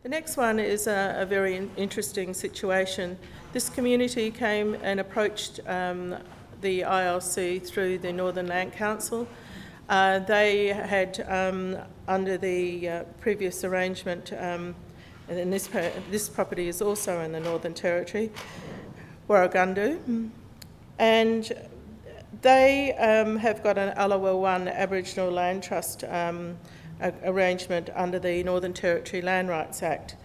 The next one is a very interesting situation. This community came and approached the ILC through the Northern Land Council. They had, under the previous arrangement, and this property is also in the Northern Territory, Warragundu, and they have got an Allowell 1 Aboriginal Land Trust arrangement under the Northern Territory Land Rights Act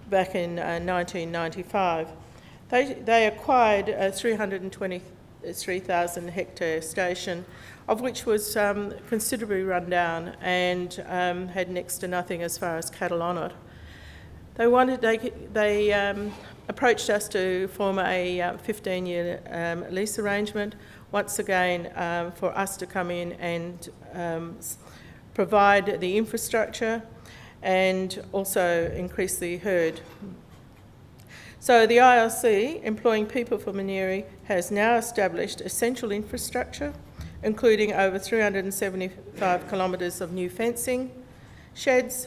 back in 1995. They acquired a 323,000 hectare station, of which was considerably run down and had next to nothing as far as cattle on it. They approached us to form a 15-year lease arrangement, once again for us to come in and provide the infrastructure and also increase the herd. So the ILC, employing people from Mineary, has now established essential infrastructure, including over 375 kilometres of new fencing, sheds,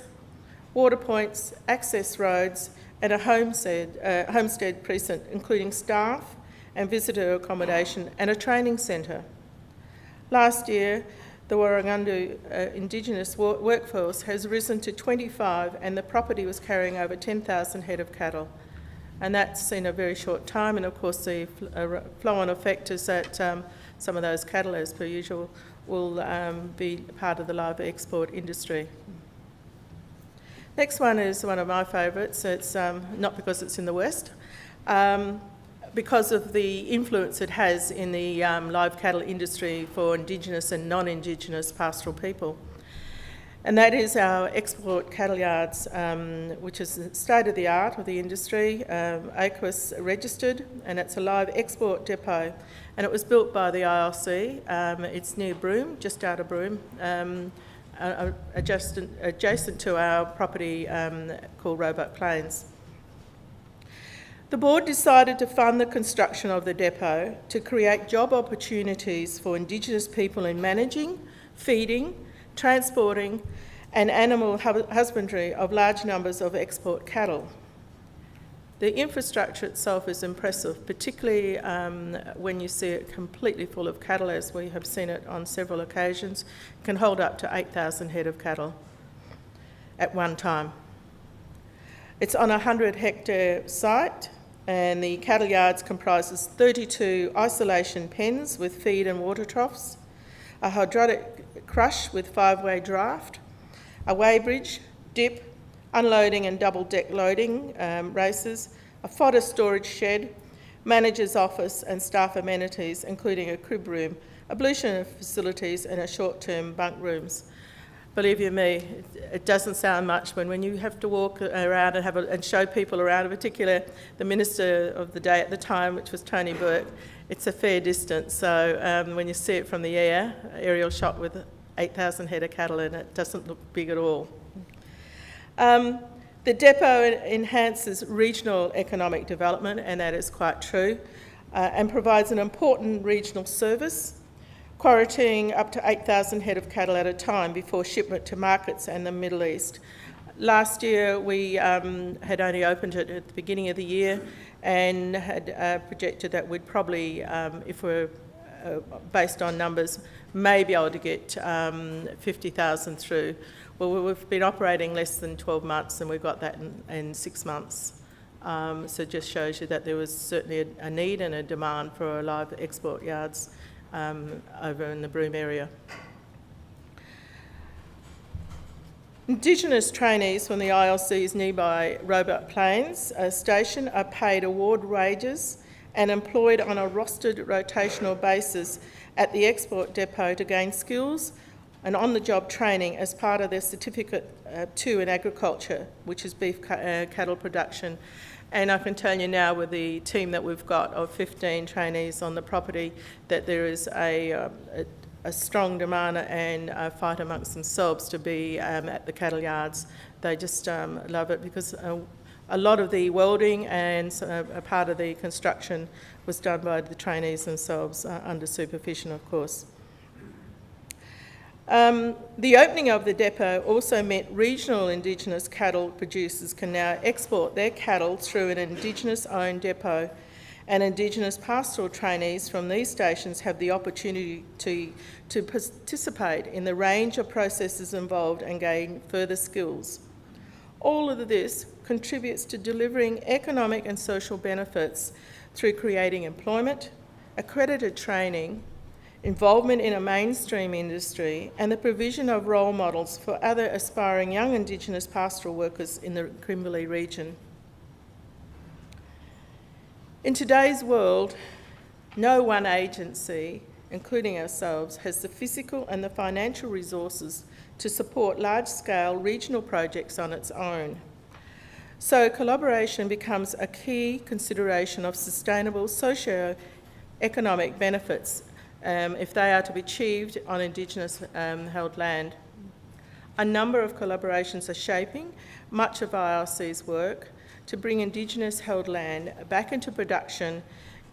water points, access roads, and a homestead precinct, including staff and visitor accommodation and a training centre. Last year, the Warragundu Indigenous workforce has risen to 25, and the property was carrying over 10,000 head of cattle. And that's in a very short time, and of course the flow-on effect is that some of those cattle, as per usual, will be part of the live export industry. Next one is one of my favourites. It's not because it's in the West, because of the influence it has in the live cattle industry for Indigenous and non-Indigenous pastoral people. And that is our export cattle yards, which is state-of-the-art of the industry, AQUIS registered, and it's a live export depot. And it was built by the ILC. It's near Broome, just out of Broome, adjacent to our property called Roebuck Plains. The board decided to fund the construction of the depot to create job opportunities for Indigenous people in managing, feeding, transporting and animal husbandry of large numbers of export cattle. The infrastructure itself is impressive, particularly when you see it completely full of cattle, as we have seen it on several occasions. It can hold up to 8,000 head of cattle at one time. It's on a 100-hectare site, and the cattle yards comprises 32 isolation pens with feed and water troughs, a hydraulic crush with 5-way draft, a weighbridge, dip, unloading and double-deck loading races, a fodder storage shed, manager's office and staff amenities, including a crib room, ablution facilities and a short-term bunk rooms. Believe you me, it doesn't sound much when you have to walk around and show people around, in particular the minister of the day at the time, which was Tony Burke. It's a fair distance, so when you see it from the aerial shot with 8,000 head of cattle in it, doesn't look big at all. The depot enhances regional economic development, and that is quite true, and provides an important regional service, quarantining up to 8,000 head of cattle at a time before shipment to markets and the Middle East. Last year we had only opened it at the beginning of the year and had projected that we'd probably, if we're based on numbers, may be able to get 50,000 through. Well, we've been operating less than 12 months and we got that in 6 months. So it just shows you that there was certainly a need and a demand for live export yards over in the Broome area. Indigenous trainees from the ILC's nearby Roebuck Plains station are paid award wages and employed on a rostered rotational basis at the export depot to gain skills and on-the-job training as part of their Certificate 2 in Agriculture, which is beef cattle production. And I can tell you now, with the team that we've got of 15 trainees on the property, that there is a strong demand and a fight amongst themselves to be at the cattle yards. They just love it because a lot of the welding and a part of the construction was done by the trainees themselves under supervision, of course. The opening of the depot also meant regional Indigenous cattle producers can now export their cattle through an Indigenous-owned depot, and Indigenous pastoral trainees from these stations have the opportunity to participate in the range of processes involved and gain further skills. All of this contributes to delivering economic and social benefits through creating employment, accredited training, involvement in a mainstream industry, and the provision of role models for other aspiring young Indigenous pastoral workers in the Kimberley region. In today's world, no one agency, including ourselves, has the physical and the financial resources to support large-scale regional projects on its own. So collaboration becomes a key consideration of sustainable socio-economic benefits if they are to be achieved on Indigenous held land. A number of collaborations are shaping much of IRC's work to bring Indigenous held land back into production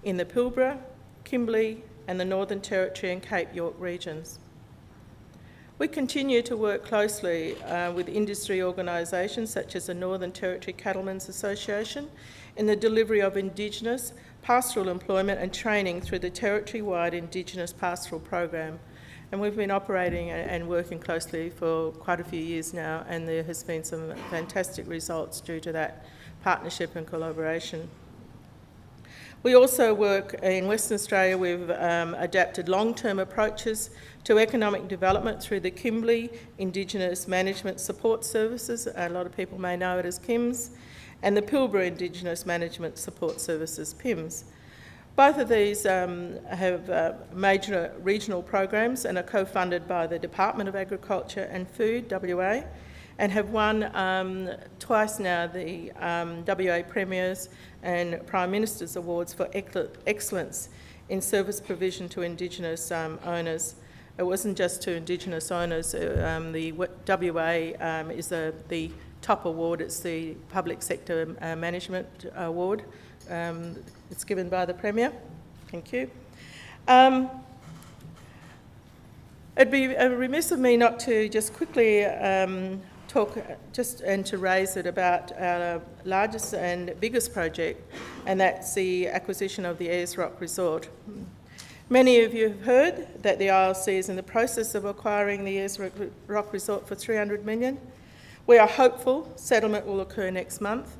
in the Pilbara, Kimberley and the Northern Territory and Cape York regions. We continue to work closely with industry organisations such as the Northern Territory Cattlemen's Association in the delivery of Indigenous pastoral employment and training through the territory-wide Indigenous Pastoral Program. And we've been operating and working closely for quite a few years now, and there has been some fantastic results due to that partnership and collaboration. We also work in Western Australia. We've adapted long-term approaches to economic development through the Kimberley Indigenous Management Support Services, a lot of people may know it as KIMS, and the Pilbara Indigenous Management Support Services, PIMS. Both of these have major regional programs and are co-funded by the Department of Agriculture and Food, WA, and have won twice now the WA Premiers and Prime Minister's Awards for excellence in service provision to Indigenous owners. It wasn't just to Indigenous owners. The WA is the top award. It's the Public Sector Management Award. It's given by the Premier. Thank you. It'd be remiss of me not to just quickly talk and to raise it about our largest and biggest project, and that's the acquisition of the Ayers Rock Resort. Many of you have heard that the ILC is in the process of acquiring the Ayers Rock Resort for $300 million. We are hopeful settlement will occur next month,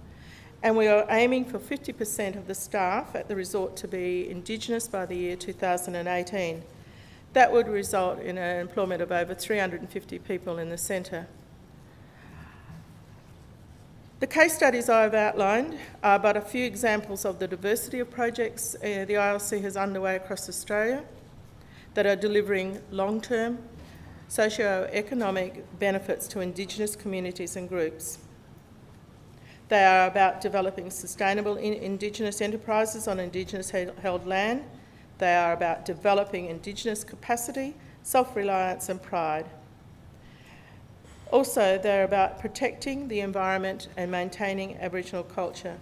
and we are aiming for 50% of the staff at the resort to be Indigenous by the year 2018. That would result in an employment of over 350 people in the centre. The case studies I have outlined are but a few examples of the diversity of projects the ILC has underway across Australia that are delivering long-term socio-economic benefits to Indigenous communities and groups. They are about developing sustainable Indigenous enterprises on Indigenous held land. They are about developing Indigenous capacity, self-reliance and pride. Also, they're about protecting the environment and maintaining Aboriginal culture.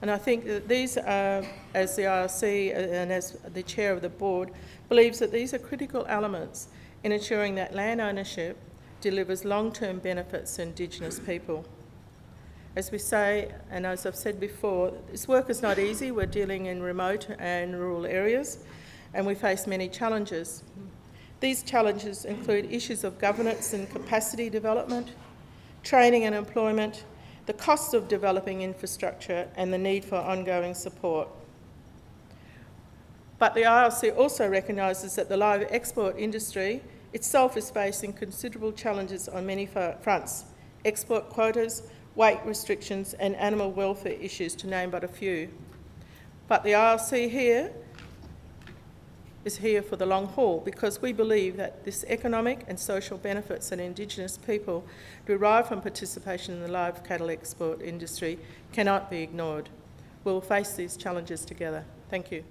And I think that these are, as the ILC and as the chair of the board, believes that these are critical elements in ensuring that land ownership delivers long-term benefits to Indigenous people. As we say, and as I've said before, this work is not easy. We're dealing in remote and rural areas, and we face many challenges. These challenges include issues of governance and capacity development, training and employment, the cost of developing infrastructure, and the need for ongoing support. But the ILC also recognises that the live export industry itself is facing considerable challenges on many fronts: export quotas, weight restrictions, and animal welfare issues, to name but a few. But the ILC is here for the long haul, because we believe that this economic and social benefits that Indigenous people derive from participation in the live cattle export industry cannot be ignored. We'll face these challenges together. Thank you.